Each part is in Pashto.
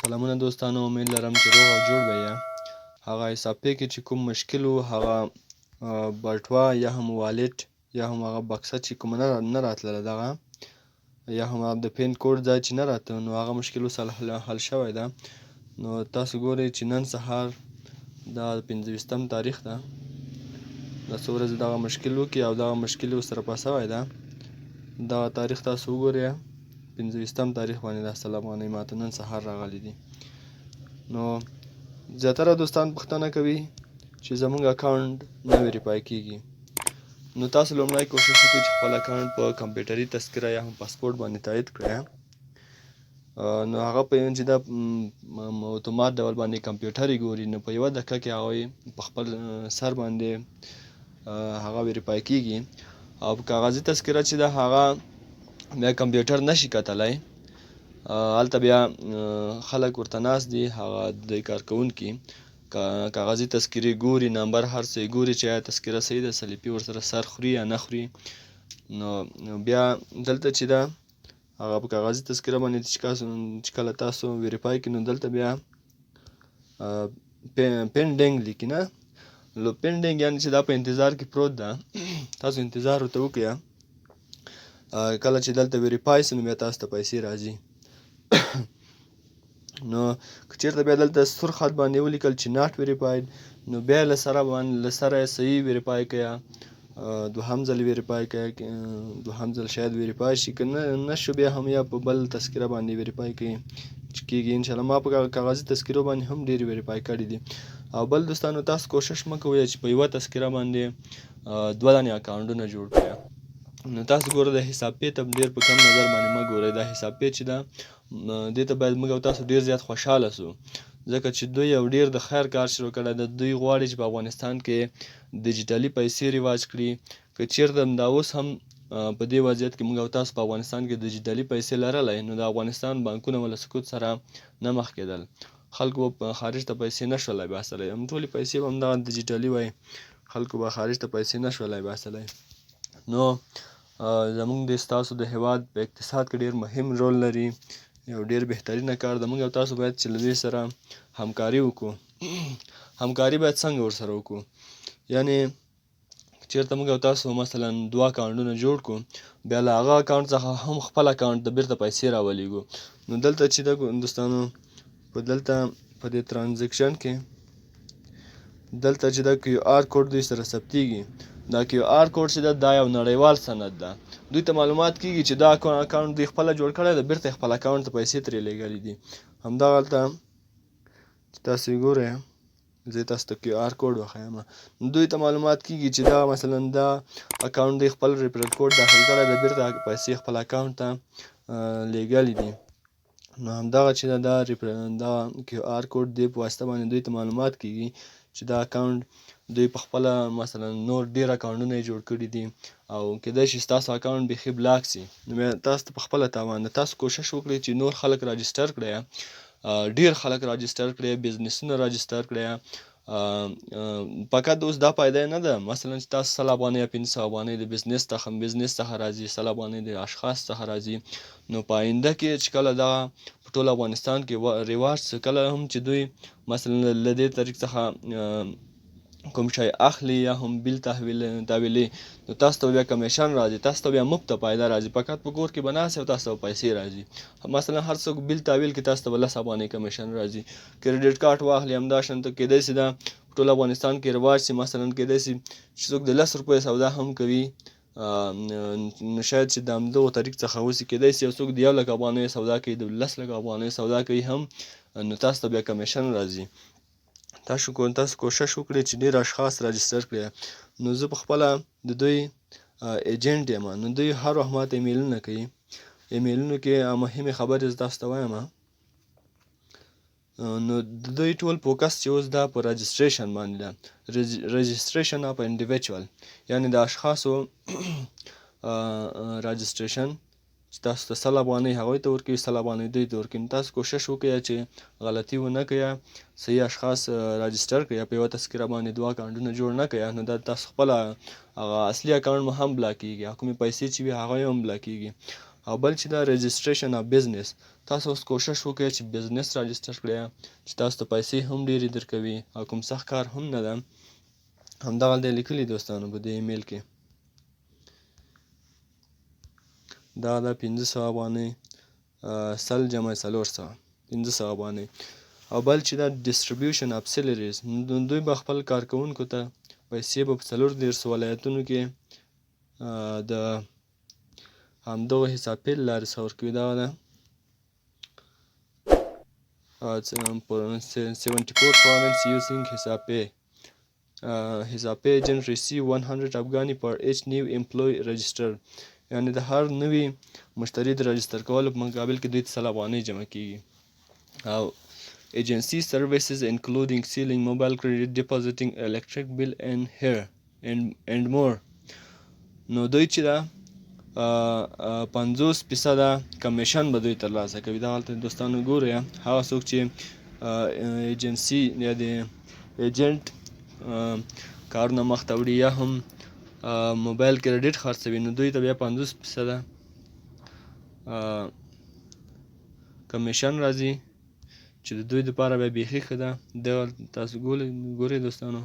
سلامونه دوستانو، امید لرم چې روغ او جوړ به یې. هغه حساب پې کې چې کوم مشکل و، هغه بټوه یا هم والټ یا هم هغه بکسه چې کومه نه راتلله، دغه یا هم د پین کوډ ځای چې نه راته، نو هغه مشکل اوس حل شوی ده. نو تاسو ګورئ چې نن سهار دا 25 تاریخ ده، دا څو ورځې دغه مشکل وکړي او دغه مشکل ورسره پاس شوی ده. دغه تاریخ تاسو وګورئ، 25 تاریخ باندې دا سل افغانۍ ماته نن سهار راغلی دي. نو زیاتره دوستان پوښتنه کوي چې زموږ اکاونټ نه ویریفای کیږي. نو تاسو لومړی کوشش وکړئ چې خپل اکاونټ په کمپیوټري تذکره یا هم پاسپورټ باندې تایید کړئ. نو هغه په چې دا اتومات ډول باندې کمپیوټري ګوري، نو په یوه دقیقه کې هغوی په خپل سر باندې هغه ویریفای کیږي. او په کاغذي تذکره چې ده، هغه بیا کمپیوټر نشي کتلی. هلته بیا خلک ورته ناست دي، هغه د کارکوونکي کاغذي تذکرې ګوري، نمبر هر څه یې ګوري چې آیا تذکره صحیح ده، سلیپي ورسره سر خوري یا نه خوري. نو بیا دلته چې ده هغه په کاغذي تذکره باندې چې کله تاسو ویریفای کړئ، نو دلته بیا پینډینګ لیکي، نه پینډینګ یعنې چې دا په انتظار کې پروت ده. تاسو انتظار ورته وکړئ. کله چې دلته ویریفای سي، نو بیا تاسو ته پیسې راځي. نو که چېرته بیا دلته سور خط باندې ولیکل چې ناټ ویریفاید، نو بیا له سره یې صحیح ویریفای کړئ، دوهم ځل ویریفای کړئ، دوهم ځل شاید ویریفای شي، که نه شو بیا هم یا په بل تذکره باندې ویریفای کړئ چې کېږي. انشاءالله ما په کاغذي تذکرو باندې هم ډېرې ویریفای کړي دي. او بل دوستانو، تاسو کوشش مه کوئ چې په یوه تذکره باندې 2 دانې اکاونټونه جوړ کړئ. نو تاسو ګوره د حساب پې ته ډېر په کم نظر باندې مه ګورئ. دا حساب پې چې ده، دې ته باید موږ او تاسو ډېر زیات خوشحاله سو، ځکه چې دوی یو ډېر د خیر کار شروع کړی ده. دوی غواړي چې په افغانستان کې ډیجیټلي پیسې رواج کړي. که چېرته دا اوس هم په دې وضعیت کې موږ او تاسو په افغانستان کې ډیجیټلي پیسې لرلی، نو د افغانستان بانکونه به له سقوط سره نه مخ کېدل. خلکو به خارج ته پیسې نه شولی باسلی، ټولې پیسې به همدغه ډیجیټلي وای، خلکو به خارج ته پیسې نه شولی باسلی. نو زموږ د ستاسو د هیواد په اقتصاد کې ډېر مهم رول لري، یو ډېر بهترینه کار ده. موږ او تاسو باید چې له دوی سره همکاري وکړو. همکاري باید څنګه ورسره وکړو؟ یعنې چېرته موږ او تاسو مثلا 2 اکاونټونه جوړ کړو، بیا له هغه اکاونټ څخه هم خپل اکاونټ ته بیرته پیسې راولېږو. نو دلته چې ده دوستانو، دلته په دې ترانزیکشن کې دلته چې دا کیو آر کوډ دوی سره ثبتېږي. دا کیو آر کوډ چې ده، دا یو نړیوال سند ده. دوی ته معلومات کېږي چې دا اکاونټ دوی خپله جوړ کړی ده، بیرته خپل اکاونټ ته پیسې ترې لېږلي دي. همدغه هلته چې تاسو یې ګورئ، زه تاسو ته کیو آر کوډ وښیم. دوی ته معلومات کېږي چې دا مثلا دا اکاونټ دوی خپل ریفرل کوډ داخل کړی ده، بیرته پیسې خپل اکاونټ ته لېږلي دي. نو همدغه چې دا کیو آر کوډ دې په واسطه باندې دوی ته معلومات کېږي چې دا اکاونټ دوی په خپله مثلا نور ډېر اکاونټونه یې جوړ کړي دي، او کیدای شي ستاسو اکاونټ بیخي بلاک سي. نو بیا تاسو ته په خپله تاوان ده. تاسو کوشش وکړئ چې نور خلک راجسټر کړئ، ډېر خلک راجسټر کړئ، بزنسونه راجسټر کړئ. فقط اوس دا فایده نه ده مثلا چې تاسو 100 افغانۍ یا 500 افغانۍ د بزنس څخه راځي، 100 افغانۍ د اشخاص څخه راځي. نو په آینده کې چې کله دا په ټول افغانستان کې رواج څه، کله هم چې دوی مثلا له دې طریق څخه کوم شی اخلي یا هم بیل تحویلي، نو تاسو ته بیا کمیشن راځي، تاسو ته بیا مفته پیدا راځي. فقط په کور کې به ناست یو، تاسو ته پیسې راځي. مثلا هر څوک بیل تحویل کې تاسو ته 10 افغانۍ کمیشن راځي. کریډټ کارت واخلي، همدا شان ته کیدای شي دا په ټول افغانستان کې رواج شي. مثلا کیدای شي چې څوک د 10 روپیو سودا هم کوي، نو شاید چې د همدغو طریق څخه وسي. کیدای شي یو څوک د 1 لک افغانیو سودا کوي، د 10 لک افغانیو سودا کوي هم، نو تاسو ته بیا کمیشن راځي. تاسو کوشش وکړئ چې ډېر اشخاص راجسټر کړئ. نو زه په خپله د دوی ایجنټ یم. نو دوی هر وخت ماته ایمیلونه کوي. ایمیلونو کې مهمې خبرې زه تاسو ته وایم. نو د دوی ټول فوکس چې اوس دا په رجسټریشن باندې ده، رجسټریشن اف انډیویچوال، یعنې د اشخاصو رجسټریشن چې تاسو ته 100 افغانۍ هغوی ته ورکوي، 100 افغانۍ دوی ته ورکوي. تاسو کوشش وکړئ چې غلطي ونه کړئ، صحیح اشخاص رجسټر کړئ، په یوه تذکره باندې 2 اکاونټونه جوړ نه کړئ. نو دا تاسو خپله هغه اصلي اکاونټ هم بلاکېږي، کومې پیسې چې وي هغه هم بلاکېږي. او بل چې دا رجسټریشن اف بزنس، تاسو اوس کوشش وکړئ چې بزنس راجستر کړئ چې تاسو ته پیسې هم ډېرې درکوي او کوم سخت کار هم نه ده. همدغلته یې لیکلي دوستانو په دې ایمیل کې. دا ده 500 افغانۍ، سل جمع 400 500 افغانۍ. او بل چې دا ډسټریبیوشن اف سیلریز، نو دوی به خپل کارکوونکو ته پیسې به په 14 ولایتونو کې د همدغه حساب پې له لارې څخه ورکوي. دغه ده 74 province using حساب پې. حساب پې agent receive 100 افغانۍ per each new employee registered. یعنې د هر نوي مشتري د راجستر کولو په مقابل کې دوی ته 100 افغانۍ جمع کیږي. او agency services including selling mobile credit, depositing electric bill and hair and more. نو دوی چې دا 50% کمیشن به دوی ترلاسه کوي. دا هلته دوستانو ګورئ، هغه څوک چې ایجنسي یا د ایجنټ کارونه مخته وړي یا هم موبایل کریډټ خرڅوي، نو دوی ته بیا 50% کمیشن راځي چې د دوی دپاره بیا بیخي ښه ده. دغه تاسو ګورئ دوستانو.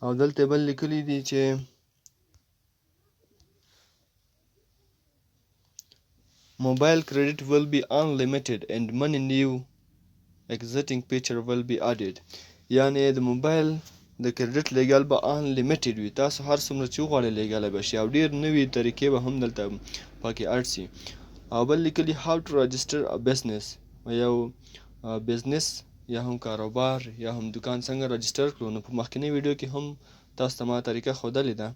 او دلته بل لیکلي دي چې موبایل کریډټ will be unlimited and money new exiting feature will be added. یعنې د موبایل د کریډټ لیږل به unlimited وي، تاسو هر څومره چې وغواړئ لیږلی به شي، او ډېر نوي طریقې به هم دلته پکې اډ شي. او بل لیکلي how to register a business، یو بزنس یا هم کاروبار یا هم دکان څنګه رجسټر کړو. نو په مخکینی ویډیو کې هم تاسو ته ما طریقه ښودلې ده.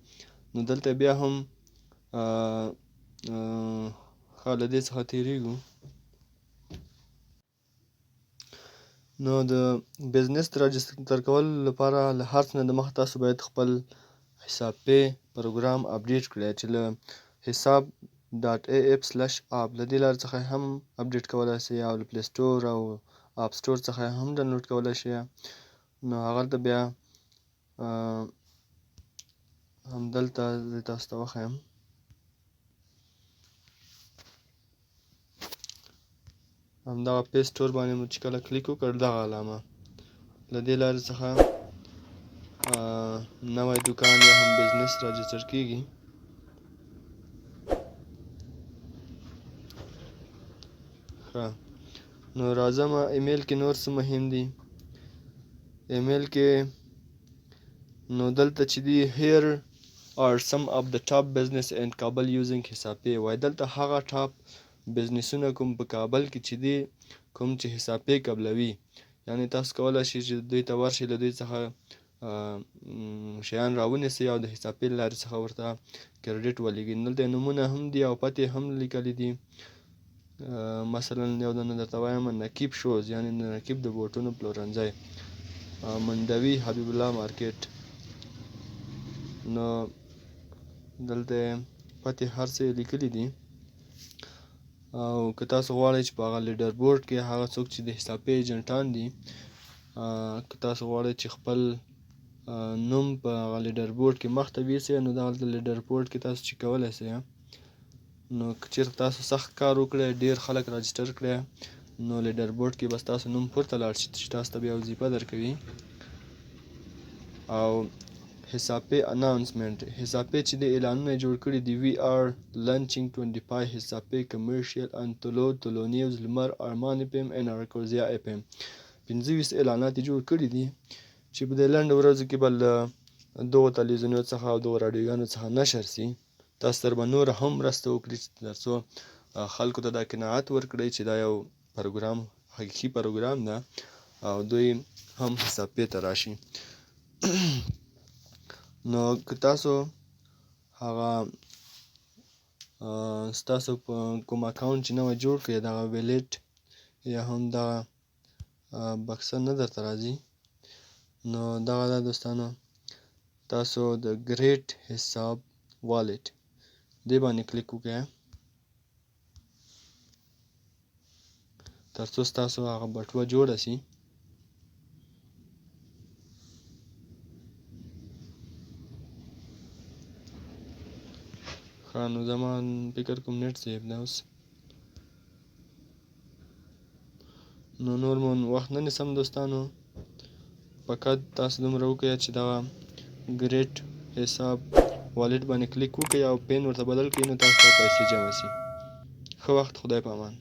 نو دلته بیا هم ښه له دې څخه تېرېږو. نو د بزنس د راجستر کولو لپاره له هر څه نه دمخه تاسو باید خپل حساب پې پروګرام اپډیټ کړئ چې له حساب .af/app له دې لارې څخه هم اپډیټ کولی شئ، او له پلی سټور او اپ سټور څخه هم ډاونلوډ کولی شئ. نو هغلته بیا همدلته زه تاسو ته وښیم. همدغه پلی سټور باندې مو چې کله کلیک وکړ، دغه علامه له دې لارې څخه نوی دکان یا هم بزنس راجستر کیږي. ښه، نو راځم ایمیل کې نور څه مهم دي. ایمیل کې نو دلته چې دی here are some of the top business in Kabul using حساب پې. وایي دلته هغه ټاپ بزنسونه کوم په کابل کې چې دی کوم چې حساب پې قبلوي. یعنې تاسو کولی شئ چې دوی ته ورشئ، له دوی څخه شیان راونیسئ او د حساب پې له لارې څخه ورته کریډټ ولیږئ. دلته نومونه هم دي او پتې هم لیکلي دي. مثلا یو دانه درته وایم نقیب شوز، یعنې د نقیب د بوټونو پلورنځی، مندوي حبیب الله مارکیټ. نو دلته پتې هر څه لیکلي دي. او که تاسو غواړئ چې په هغه لیډر بورډ کې هغه څوک چې د حساب پې ایجنټان دي، که تاسو غواړئ چې خپل نوم په هغه لیډر بورډ کې مخته ویسئ، نو دغلته لیډر بورډ کې تاسو چې کولی شئ. نو که چېرته تاسو سخت کار وکړئ، ډېر خلک راجسټر کړئ، نو لیډر بورډ کې به ستاسو نوم پورته لاړ شي چې تاسو ته بیا وظیفه درکوي. او حساب پې اناونسمنټ، حساب پې چې د اعلانونه جوړ کړي دي. وی آر لانچینګ 25 حساب پې کمرشیل ان تلو نیوز لمر ارمان اف ام ان ارکوزیا اف ام. 25 اعلانات یې جوړ کړي دي چې په دې لنډو ورځو کې به له دغو تلویزیونونو څخه او دغو راډیوګانو څخه نشر شي. تاسو سره به نوره هم مرسته وکړي تر څو خلکو ته دا قناعت ورکړئ چې دا یو پروګرام حقیقي پروګرام ده او دوی هم حساب پې ته راشي. نو که تاسو هغه ستاسو په کوم اکاونټ چې نوی جوړ کړئ، دغه ویلیټ یا هم دغه بکسه نه درته راځي، نو دغه ده دوستانو، تاسو د ګریټ حساب والټ دې باندې کلیک وکړئ تر څو ستاسو هغه بټوه جوړه شي. نو زما فکر کوم نیټ سیف ده اوس. نو نور مو وخت نه نیسم دوستانو، فقط تاسو دومره وکړئ چې دغه ګریټ حساب والټ باندې کلیک وکړئ او پین ورته بدل کړئ، نو تاسو ته پیسې جمع شي. ښه وخت، خدای په امان.